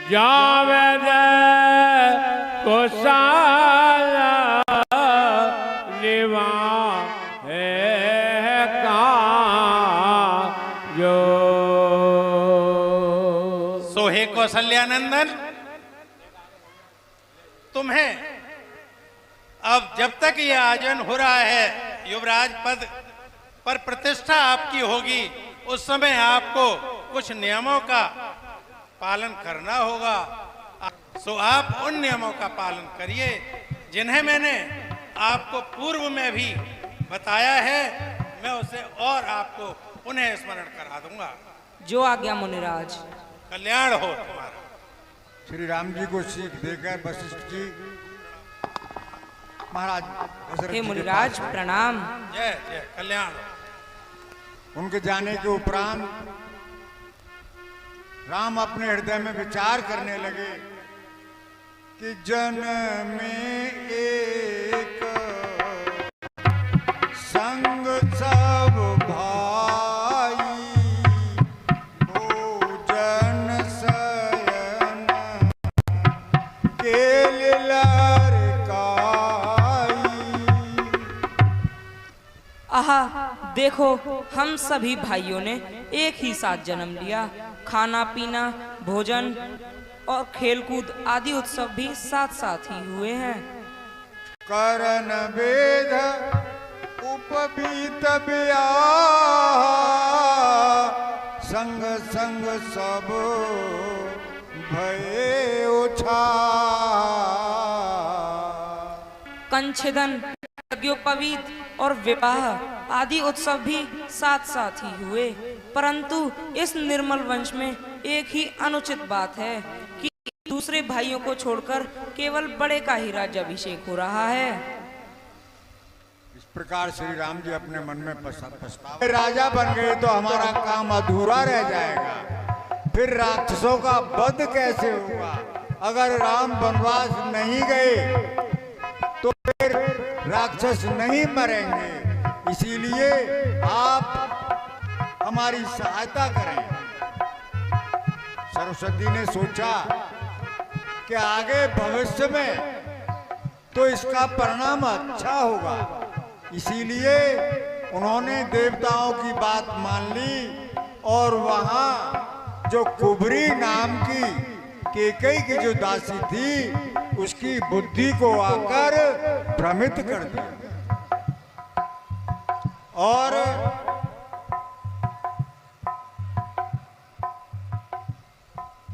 जावेद को साया निवा है कहाँ जो। सोहे कौशल्यानंदन, तुम्हें अब जब तक ये आयोजन हो रहा है युवराज पद पर प्रतिष्ठा आपकी होगी, उस समय आपको कुछ नियमों का पालन करना होगा। सो आप उन नियमों का पालन करिए जिन्हें मैंने आपको पूर्व में भी बताया है। मैं उसे और आपको पुनः स्मरण करा दूंगा। जो आज्ञा मुनिराज। कल्याण हो तुम्हारा। श्री राम जी को सीख देकर वशिष्ठ जी महाराज दशरथ हे जी के मुनिराज पास आए। प्रणाम। जय जय कल्याण हो। उनके जाने के उपरांत राम अपने हृदय में विचार करने लगे कि जन में एक संग सब भाई, भोजन शयन केल लरकाई। आहा देखो, हम सभी भाइयों ने एक ही साथ जन्म लिया। खाना पीना, भोजन और खेलकूद आदि उत्सव भी साथ साथ ही हुए हैं। करन वेद उपबीत ब्याह, संग संग सब भये उछा। कंछेदन, यज्ञोपवीत और विवाह आदि उत्सव भी साथ साथ ही हुए, परंतु इस निर्मल वंश में एक ही अनुचित बात है कि दूसरे भाइयों को छोड़कर केवल बड़े का ही राज्याभिषेक हो रहा है। इस प्रकार श्री राम जी अपने मन में पछतावा, राजा बन गए तो हमारा काम अधूरा रह जाएगा, फिर राक्षसों का वध कैसे होगा। अगर राम वनवास नहीं गए तो फिर राक्षस नहीं मरेंगे। इसीलिए आप हमारी सहायता करें। सरस्वती ने सोचा कि आगे भविष्य में तो इसका परिणाम अच्छा होगा, इसीलिए उन्होंने देवताओं की बात मान ली और वहां जो कुबरी नाम की केकई की जो दासी थी उसकी बुद्धि को आकर भ्रमित कर दिया और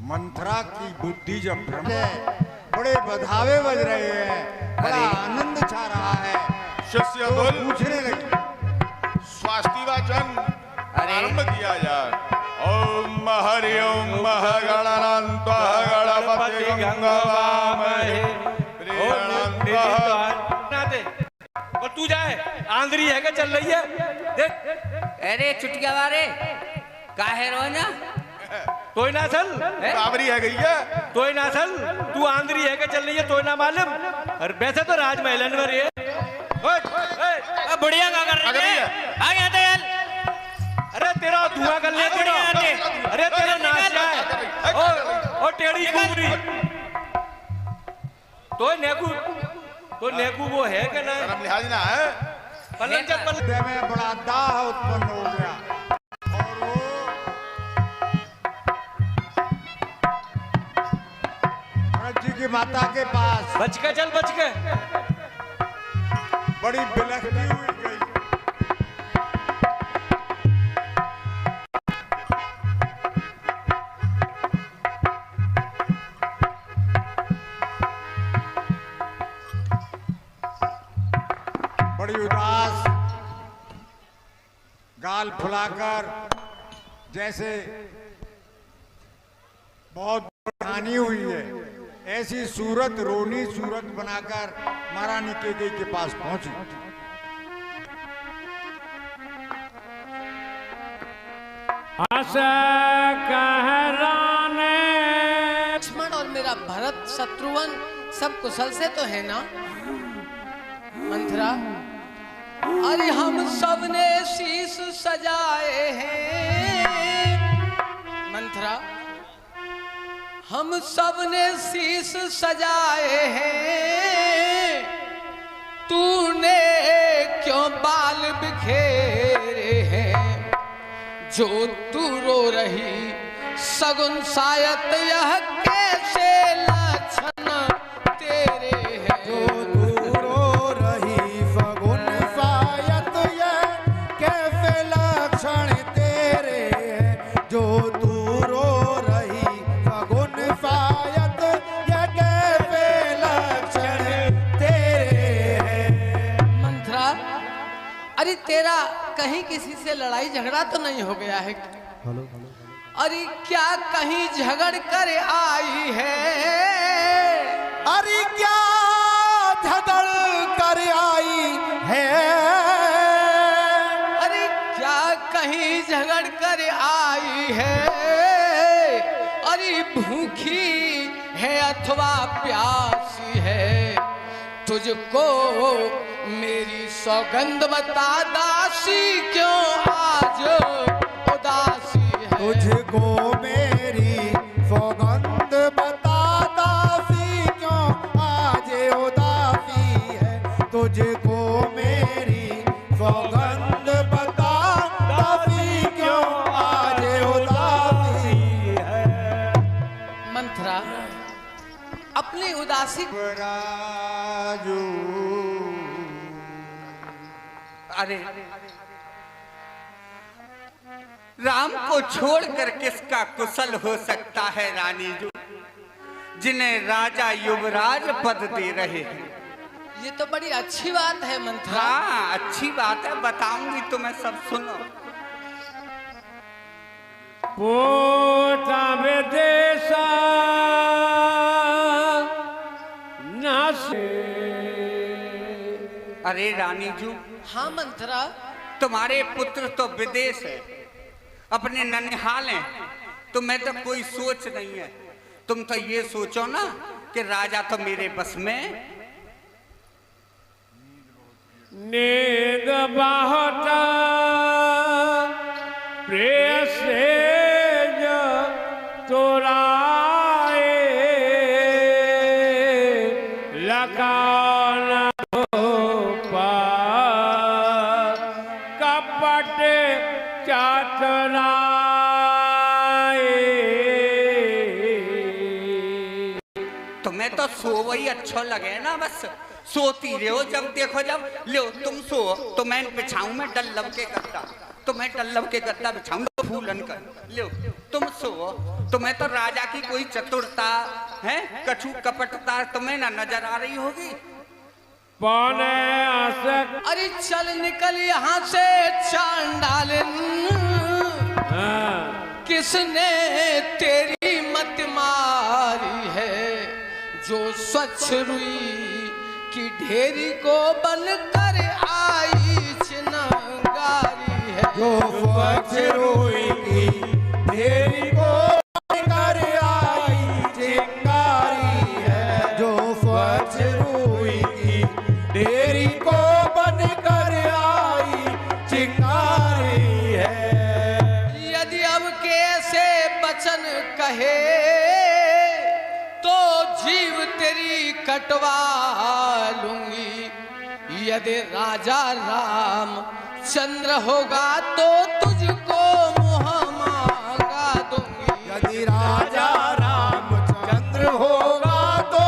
मंथरा की बुद्धि जब भ्रमित है, बड़े बधावे बज रहे हैं, बड़ा आनंद छा रहा है। शिष्य तो बोल पूछने लगे स्वास्ति वाचन आरंभ किया जाए। ओम हरि ओम गणानान्त गणपति गंगवामहे और तू जाए आंधरी है क्या चल रही है देख। अरे चुटिया वाले काहे रोना तोय ना चल बाबरी है गई है तोय ना चल, तू आंधरी है क्या चल रही है तोय ना मालूम। और वैसे तो राजमहलन में रही बुढ़िया क्या कर रही है? आ गया तो यार। अरे तेरा धुआं कर ले तेरा, अरे तेरा नाच है ओ टेढ़ी कुबरी तो नेकू वो है कि नहीं? शर्म लिहाज ना है। पलंग चल पलंग हृदय में बड़ा दाह उत्पन्न हो गया और वो भरत जी की माता के पास बच के चल बच के। बड़ी बिलखती हुई गई। बड़ी उदास, गाल फुलाकर, जैसे बहुत हानि हुई है, ऐसी सूरत, रोनी सूरत बनाकर महारानी केकई के पास पहुंची। लक्ष्मण और मेरा भरत शत्रुघ्न सब कुशल से तो है ना मंथरा? अरे हम सब ने शीश सजाए हैं मंथरा, हम सब ने शीश सजाए हैं, तूने क्यों बाल बिखेरे हैं। जो तू रो रही सगुन शायद यह कैसे लक्षण तेरे हैं। जो तू रो रही फगुन शायद यह कैसे लक्षण तेरे हैं। जो तू रो रही फगुन शायद यह कैसे लक्षण तेरे हैं। मंथरा, अरे तेरा कहीं किसी से लड़ाई झगड़ा तो नहीं हो गया है? अरे क्या कहीं झगड़ कर आई है? अरे क्या झगड़ कर आई है? अरे क्या कहीं झगड़ कर आई है? अरे भूखी है अथवा प्यासी है, तुझको मेरी सौगंध बता दासी क्यों आज उदासी है। तुझको मेरी सौगंध बता दासी क्यों आज उदासी है। तुझको मेरी सौगंध बता दासी क्यों आज उदासी है। मंथरा, अपनी उदासी राजू अरे राम को छोड़कर किसका कुशल हो सकता है रानी जो, जिन्हें राजा युवराज पद दे रहे हैं। ये तो बड़ी अच्छी बात है मंथरा। हाँ अच्छी बात है, बताऊंगी तुम्हें, सब सुनो। पोता विदेशा नासे। अरे रानी जू, हाँ मंथरा। तुम्हारे पुत्र तो विदेश है, अपने ननिहाल हैं, तुम्हें तो कोई सोच नहीं है। तुम तो ये सोचो ना कि राजा तो मेरे बस में। नींद बहुत प्रिय से जो तोराए लगान हो पा कपट चातरा। तुम्हें तो सोवई अच्छा लगे ना, बस सोती रहो जब देखो जब। लो तुम सो तो मैं बिछाऊं, मैं डल्लब के गद्दा, तो मैं डल्लब के गद्दा बिछाऊं फूलन कर। लो तुम सो, तुम्हें तो राजा की कोई चतुरता है, कछु कपटता तुम्हें ना नजर आ रही होगी। पौने आसक। अरे चल निकल यहाँ से चांडालन, किसने तेरी मत मारी है। जो स्वच्छ रुई की ढेरी को बनकर आई चिनगारी है। जो स्वच्छ रुई की ढेरी को बनकर आई चिंगारी है। जो स्वच्छ रुई की ढेरी को बनकर आई चिंगारी है। यदि अब कैसे बचन कहे तो जीव तेरी कटवा लूंगी। यदि राजा राम चंद्र होगा तो तुझको मुँह मांगा दूंगी। यदि राजा रामचंद्र होगा तो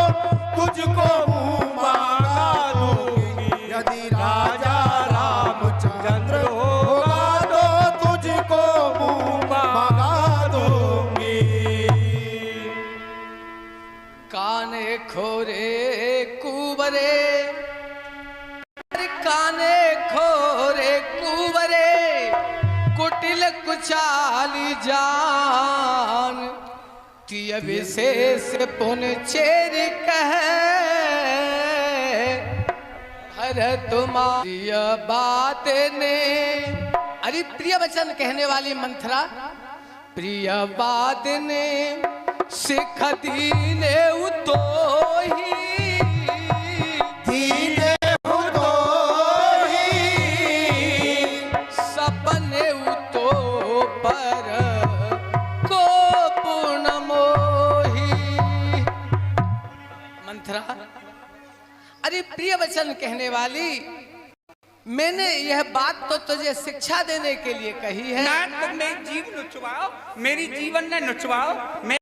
तुझको मुँह मांगा दूंगी। यदि राजा रामचंद्र होगा तो तुझको मुँह मांगा दूंगी। काने खोरे कुबरे, काने खोरे कुबरे, कुटिल कुचाली जान। तिय विशेष पुन चेर कह हर तुम्हारी बात ने। अरे प्रिय वचन कहने वाली मंथरा, प्रिय बात ने सिख दीने उतो ही, दीने उतो ही, सपने उतो पर को पूर्ण मोही। मंथरा, अरे प्रिय वचन कहने वाली, मैंने यह बात तो तुझे शिक्षा देने के लिए कही है ना तुम मेरी जीव नुचवाओ, मेरी जीवन ने नुचवाओ। मैं